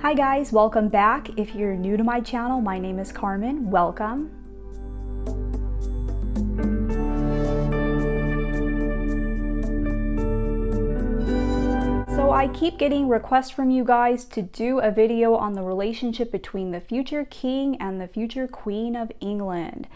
Hi guys, welcome back. If you're new to my channel, my name is Carmen. Welcome. So I keep getting requests from you guys to do a video on the relationship between the future King and the future Queen of England,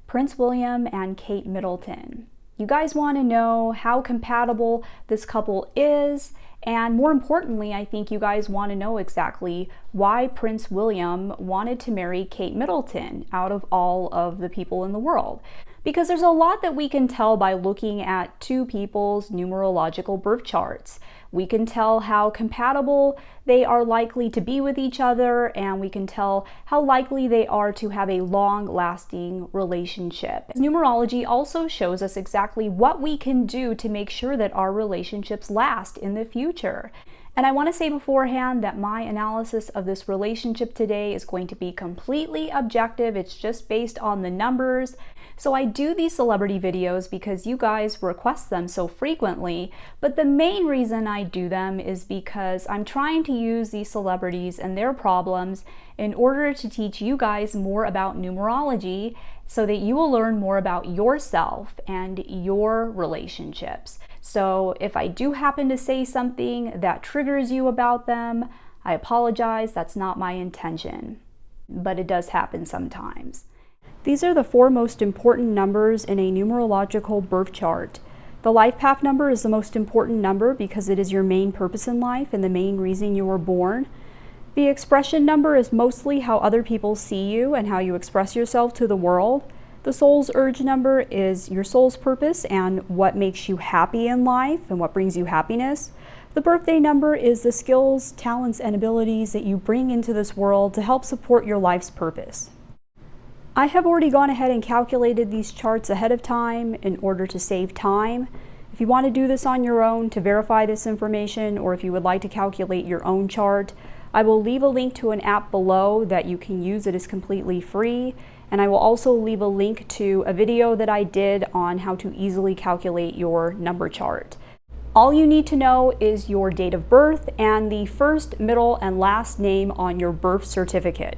Prince William and Kate Middleton. You guys want to know how compatible this couple is, and more importantly, I think you guys want to know exactly why Prince William wanted to marry Kate Middleton out of all of the people in the world. Because there's a lot that we can tell by looking at two people's numerological birth charts. We can tell how compatible they are likely to be with each other, and we can tell how likely they are to have a long-lasting relationship. Numerology also shows us exactly what we can do to make sure that our relationships last in the future. And I want to say beforehand that my analysis of this relationship today is going to be completely objective. It's just based on the numbers. So I do these celebrity videos because you guys request them so frequently, but the main reason I do them is because I'm trying to use these celebrities and their problems in order to teach you guys more about numerology so that you will learn more about yourself and your relationships. So if I do happen to say something that triggers you about them, I apologize, that's not my intention, but it does happen sometimes. These are the four most important numbers in a numerological birth chart. The life path number is the most important number because it is your main purpose in life and the main reason you were born. The expression number is mostly how other people see you and how you express yourself to the world. The soul's urge number is your soul's purpose and what makes you happy in life and what brings you happiness. The birthday number is the skills, talents, and abilities that you bring into this world to help support your life's purpose. I have already gone ahead and calculated these charts ahead of time in order to save time. If you want to do this on your own to verify this information, or if you would like to calculate your own chart, I will leave a link to an app below that you can use. It is completely free. And I will also leave a link to a video that I did on how to easily calculate your number chart. All you need to know is your date of birth and the first, middle, and last name on your birth certificate.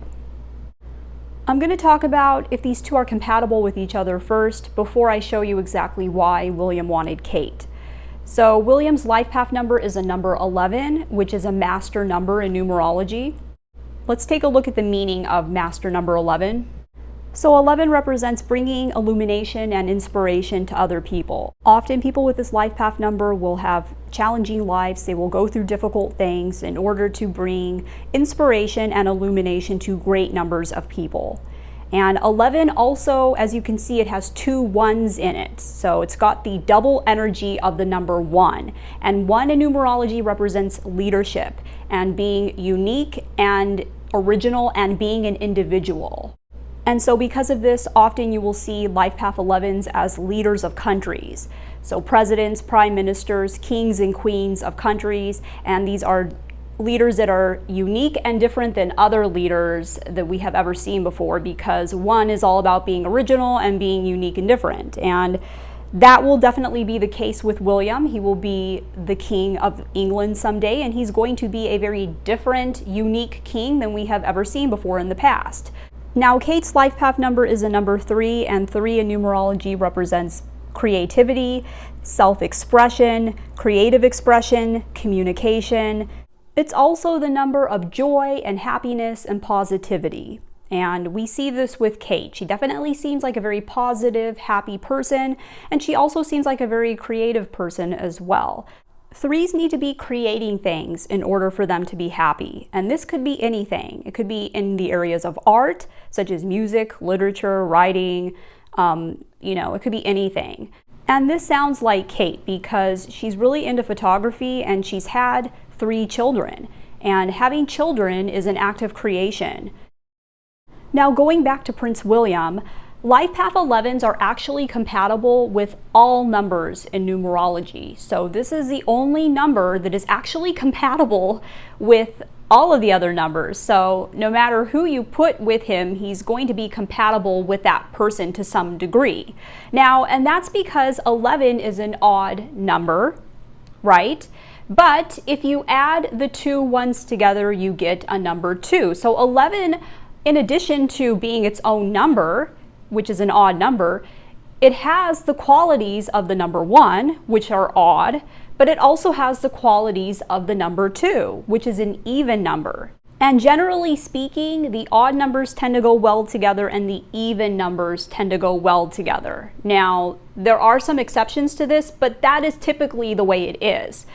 I'm going to talk about if these two are compatible with each other first before I show you exactly why William wanted Kate. So William's life path number is a number 11, which is a master number in numerology. Let's take a look at the meaning of master number 11. So 11 represents bringing illumination and inspiration to other people. Often people with this life path number will have challenging lives. They will go through difficult things in order to bring inspiration and illumination to great numbers of people. And 11 also, as you can see, it has two ones in it. So it's got the double energy of the number 1. And 1 in numerology represents leadership and being unique and original and being an individual. And so because of this, often you will see life path 11s as leaders of countries. So presidents, prime ministers, kings and queens of countries, and these are leaders that are unique and different than other leaders that we have ever seen before, because 1 is all about being original and being unique and different. And that will definitely be the case with William. He will be the King of England someday, and he's going to be a very different, unique king than we have ever seen before in the past. Now, Kate's life path number is a number 3, and 3 in numerology represents creativity, self-expression, creative expression, communication. It's also the number of joy and happiness and positivity. And we see this with Kate. She definitely seems like a very positive, happy person, and she also seems like a very creative person as well. 3s need to be creating things in order for them to be happy. And this could be anything. It could be in the areas of art, such as music, literature, writing, it could be anything. And this sounds like Kate because she's really into photography and she's had 3 children. And having children is an act of creation. Now, going back to Prince William, life path 11s are actually compatible with all numbers in numerology. So this is the only number that is actually compatible with all of the other numbers. So no matter who you put with him, he's going to be compatible with that person to some degree. Now, and that's because 11 is an odd number, right? But if you add the two ones together, you get a number 2. So 11, in addition to being its own number, which is an odd number, it has the qualities of the number 1, which are odd, but it also has the qualities of the number 2, which is an even number. And generally speaking, the odd numbers tend to go well together and the even numbers tend to go well together. Now, there are some exceptions to this, but that is typically the way it is.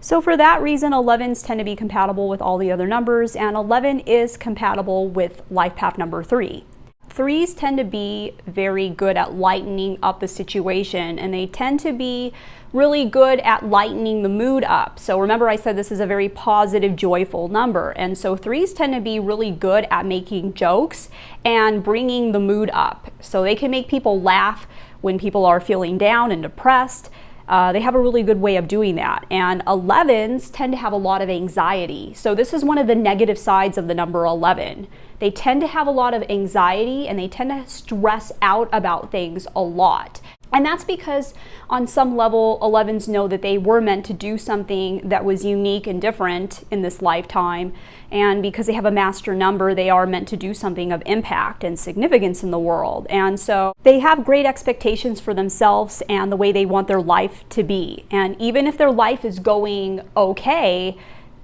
So for that reason, 11s tend to be compatible with all the other numbers, and 11 is compatible with life path number 3. 3s tend to be very good at lightening up the situation, and they tend to be really good at lightening the mood up. So remember, I said this is a very positive, joyful number, and so 3s tend to be really good at making jokes and bringing the mood up. So they can make people laugh when people are feeling down and depressed. They have a really good way of doing that. And 11s tend to have a lot of anxiety. So this is one of the negative sides of the number 11. They tend to have a lot of anxiety and they tend to stress out about things a lot. And that's because on some level, 11s know that they were meant to do something that was unique and different in this lifetime. And because they have a master number, they are meant to do something of impact and significance in the world. And so they have great expectations for themselves and the way they want their life to be. And even if their life is going okay,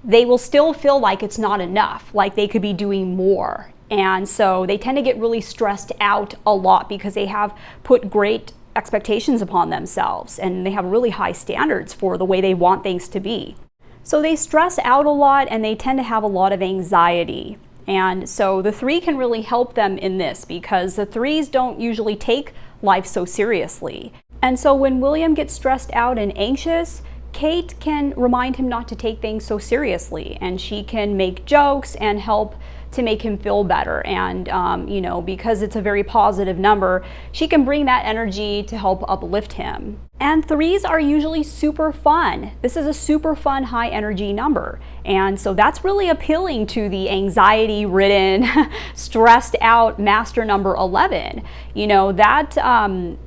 they will still feel like it's not enough, like they could be doing more. And so they tend to get really stressed out a lot because they have put great expectations upon themselves and they have really high standards for the way they want things to be. So they stress out a lot and they tend to have a lot of anxiety. And so the 3 can really help them in this because the 3s don't usually take life so seriously. And so when William gets stressed out and anxious, Kate can remind him not to take things so seriously, and she can make jokes and help to make him feel better. And you know, because it's a very positive number, she can bring that energy to help uplift him. And 3s are usually super fun. This is a super fun, high energy number. And so that's really appealing to the anxiety ridden, stressed out master number 11. You know, that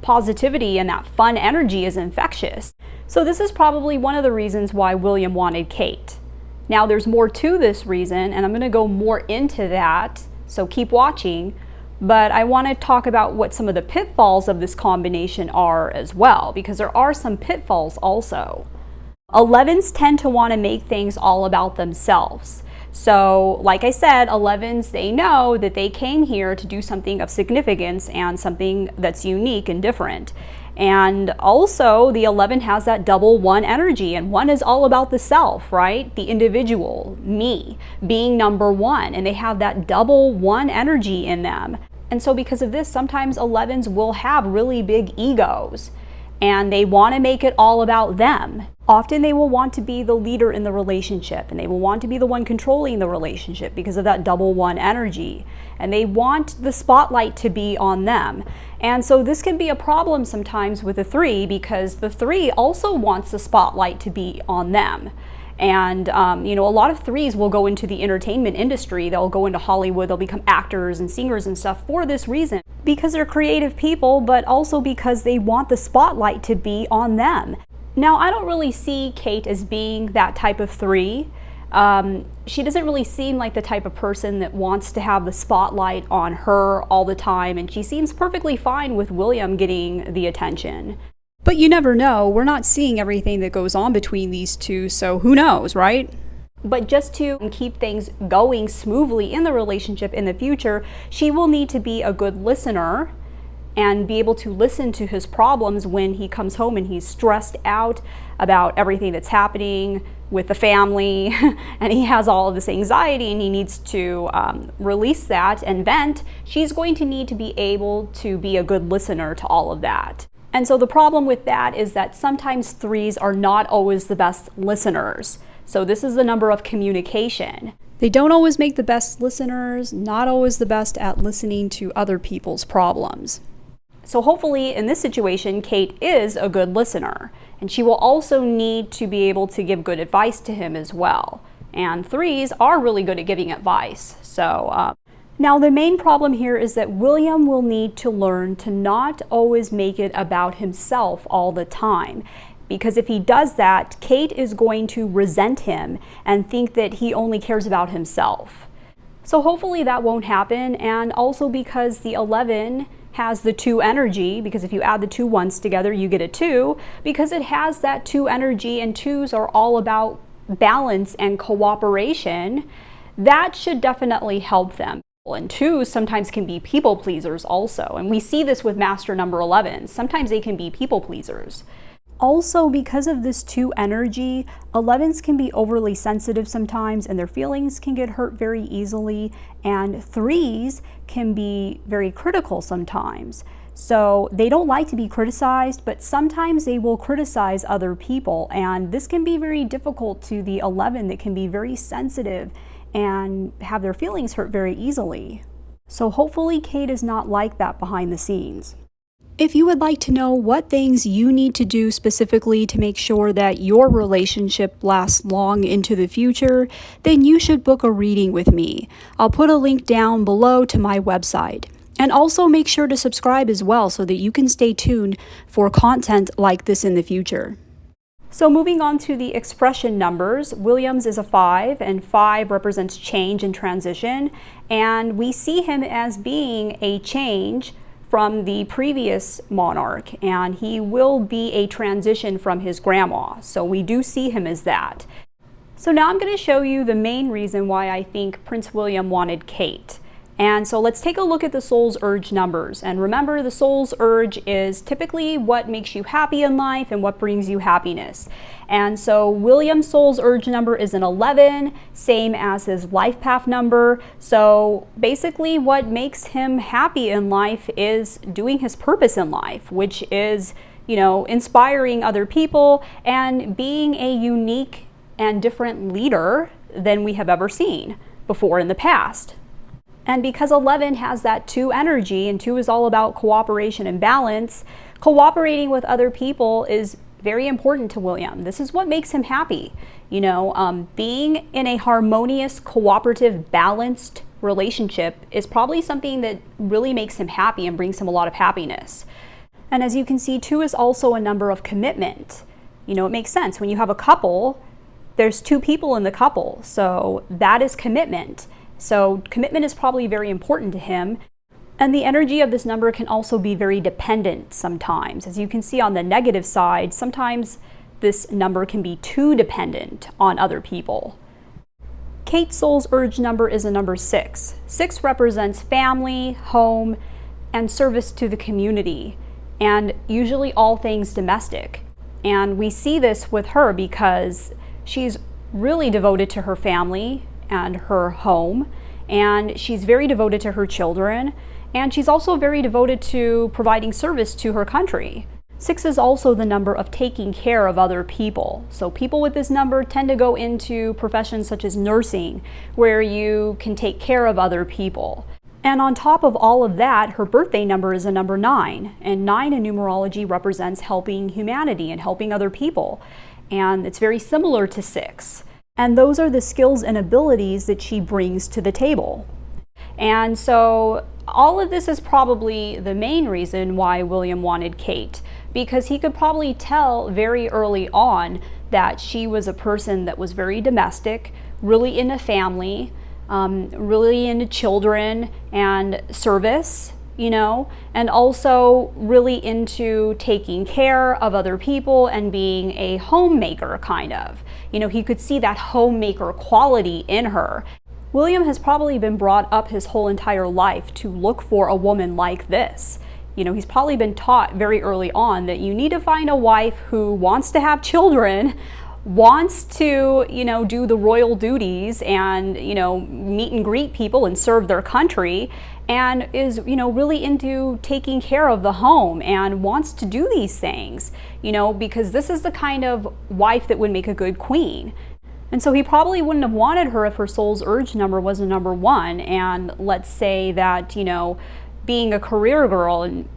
positivity and that fun energy is infectious. So this is probably one of the reasons why William wanted Kate. Now there's more to this reason, and I'm going to go more into that, so keep watching. But I want to talk about what some of the pitfalls of this combination are as well, because there are some pitfalls also. 11s tend to want to make things all about themselves. So like I said, 11s, they know that they came here to do something of significance and something that's unique and different. And also the 11 has that double 1 energy, and 1 is all about the self, right? The individual, me, being number 1, and they have that double 1 energy in them. And so because of this, sometimes 11s will have really big egos and they want to make it all about them. Often they will want to be the leader in the relationship, and they will want to be the one controlling the relationship because of that double 1 energy. And they want the spotlight to be on them. And so this can be a problem sometimes with a 3 because the 3 also wants the spotlight to be on them. And you know, a lot of 3s will go into the entertainment industry. They'll go into Hollywood, they'll become actors and singers and stuff for this reason. Because they're creative people, but also because they want the spotlight to be on them. Now, I don't really see Kate as being that type of 3. She doesn't really seem like the type of person that wants to have the spotlight on her all the time, and she seems perfectly fine with William getting the attention. But you never know. We're not seeing everything that goes on between these two, so who knows, right? But just to keep things going smoothly in the relationship in the future, she will need to be a good listener and be able to listen to his problems when he comes home and he's stressed out about everything that's happening with the family and he has all of this anxiety and he needs to release that and vent. She's going to need to be able to be a good listener to all of that. And so the problem with that is that sometimes 3s are not always the best listeners. So this is the number of communication. They don't always make the best listeners, not always the best at listening to other people's problems. So hopefully in this situation, Kate is a good listener, and she will also need to be able to give good advice to him as well. And 3s are really good at giving advice. So now the main problem here is that William will need to learn to not always make it about himself all the time, because if he does that, Kate is going to resent him and think that he only cares about himself. So hopefully that won't happen, and also because the 11 has the 2 energy, because if you add the 2 ones together, you get a 2, because it has that 2 energy, and 2s are all about balance and cooperation, that should definitely help them. And 2s sometimes can be people pleasers also, and we see this with master number 11. Sometimes they can be people pleasers. Also, because of this 2 energy, 11s can be overly sensitive sometimes, and their feelings can get hurt very easily, and 3s can be very critical sometimes. So they don't like to be criticized, but sometimes they will criticize other people, and this can be very difficult to the 11 that can be very sensitive and have their feelings hurt very easily. So hopefully Kate is not like that behind the scenes. If you would like to know what things you need to do specifically to make sure that your relationship lasts long into the future, then you should book a reading with me. I'll put a link down below to my website. And also make sure to subscribe as well so that you can stay tuned for content like this in the future. So moving on to the expression numbers, Williams is a 5, and 5 represents change and transition. And we see him as being a change from the previous monarch, and he will be a transition from his grandma. So we do see him as that. So now I'm going to show you the main reason why I think Prince William wanted Kate. And so let's take a look at the soul's urge numbers. And remember, the soul's urge is typically what makes you happy in life and what brings you happiness. And so William's soul's urge number is an 11, same as his life path number. So basically what makes him happy in life is doing his purpose in life, which is, inspiring other people and being a unique and different leader than we have ever seen before in the past. And because 11 has that 2 energy, and 2 is all about cooperation and balance, cooperating with other people is very important to William. This is what makes him happy. Being in a harmonious, cooperative, balanced relationship is probably something that really makes him happy and brings him a lot of happiness. And as you can see, 2 is also a number of commitment. It makes sense. When you have a couple, there's 2 people in the couple, so that is commitment. So commitment is probably very important to him. And the energy of this number can also be very dependent sometimes. As you can see on the negative side, sometimes this number can be too dependent on other people. Kate's soul's urge number is a number 6. 6 represents family, home, and service to the community, and usually all things domestic. And we see this with her because she's really devoted to her family and her home, and she's very devoted to her children, and she's also very devoted to providing service to her country. 6 is also the number of taking care of other people. So people with this number tend to go into professions such as nursing, where you can take care of other people. And on top of all of that, her birthday number is a number 9, and 9 in numerology represents helping humanity and helping other people. And it's very similar to 6. And those are the skills and abilities that she brings to the table. And so all of this is probably the main reason why William wanted Kate, because he could probably tell very early on that she was a person that was very domestic, really into family, really into children and service, and also really into taking care of other people and being a homemaker, kind of. He could see that homemaker quality in her. William has probably been brought up his whole entire life to look for a woman like this. He's probably been taught very early on that you need to find a wife who wants to have children, wants to, do the royal duties and, meet and greet people and serve their country, and is, really into taking care of the home and wants to do these things, because this is the kind of wife that would make a good queen. And so he probably wouldn't have wanted her if her soul's urge number was a number 1, and let's say that, being a career girl and,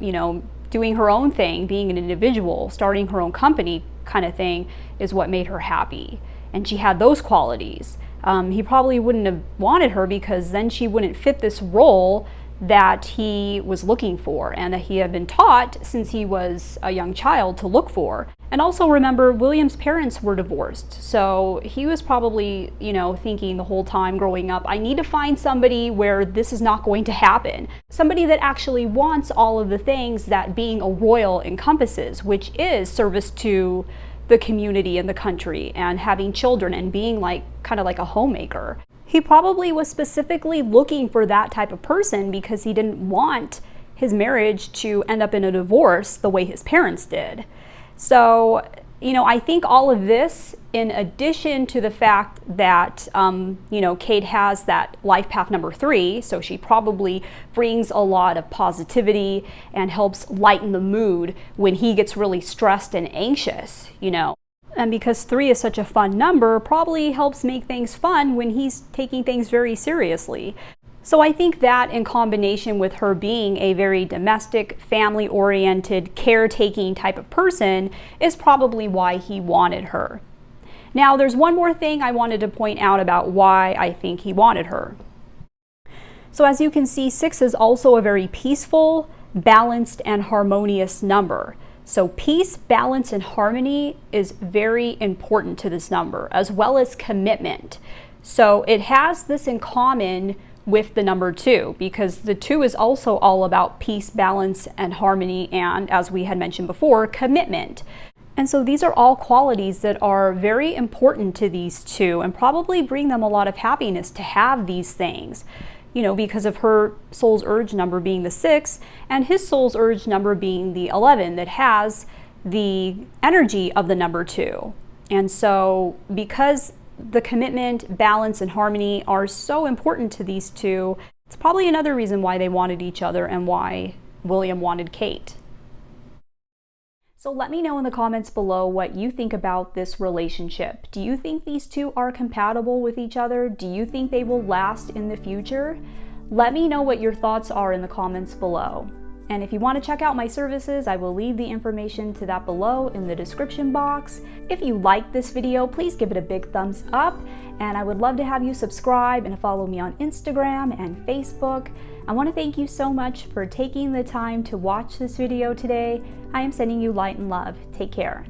doing her own thing, being an individual, starting her own company kind of thing is what made her happy. And she had those qualities. He probably wouldn't have wanted her because then she wouldn't fit this role that he was looking for and that he had been taught since he was a young child to look for. And also remember, William's parents were divorced, so he was probably, thinking the whole time growing up, I need to find somebody where this is not going to happen. Somebody that actually wants all of the things that being a royal encompasses, which is service to the community and the country and having children and being kind of like a homemaker. He probably was specifically looking for that type of person because he didn't want his marriage to end up in a divorce the way his parents did. So, I think all of this, in addition to the fact that, Kate has that life path number 3, so she probably brings a lot of positivity and helps lighten the mood when he gets really stressed and anxious, And because 3 is such a fun number, probably helps make things fun when he's taking things very seriously. So I think that, in combination with her being a very domestic, family-oriented, caretaking type of person, is probably why he wanted her. Now, there's one more thing I wanted to point out about why I think he wanted her. So as you can see, 6 is also a very peaceful, balanced, and harmonious number. So peace, balance, and harmony is very important to this number, as well as commitment. So it has this in common with the number 2, because the 2 is also all about peace, balance, and harmony, and, as we had mentioned before, commitment. And so these are all qualities that are very important to these 2 and probably bring them a lot of happiness to have these things, because of her soul's urge number being the 6 and his soul's urge number being the 11 that has the energy of the number 2. And so because the commitment, balance, and harmony are so important to these 2, it's probably another reason why they wanted each other and why William wanted Kate. So let me know in the comments below what you think about this relationship. Do you think these 2 are compatible with each other? Do you think they will last in the future? Let me know what your thoughts are in the comments below. And if you want to check out my services, I will leave the information to that below in the description box. If you liked this video, please give it a big thumbs up, and I would love to have you subscribe and follow me on Instagram and Facebook. I want to thank you so much for taking the time to watch this video today. I am sending you light and love. Take care.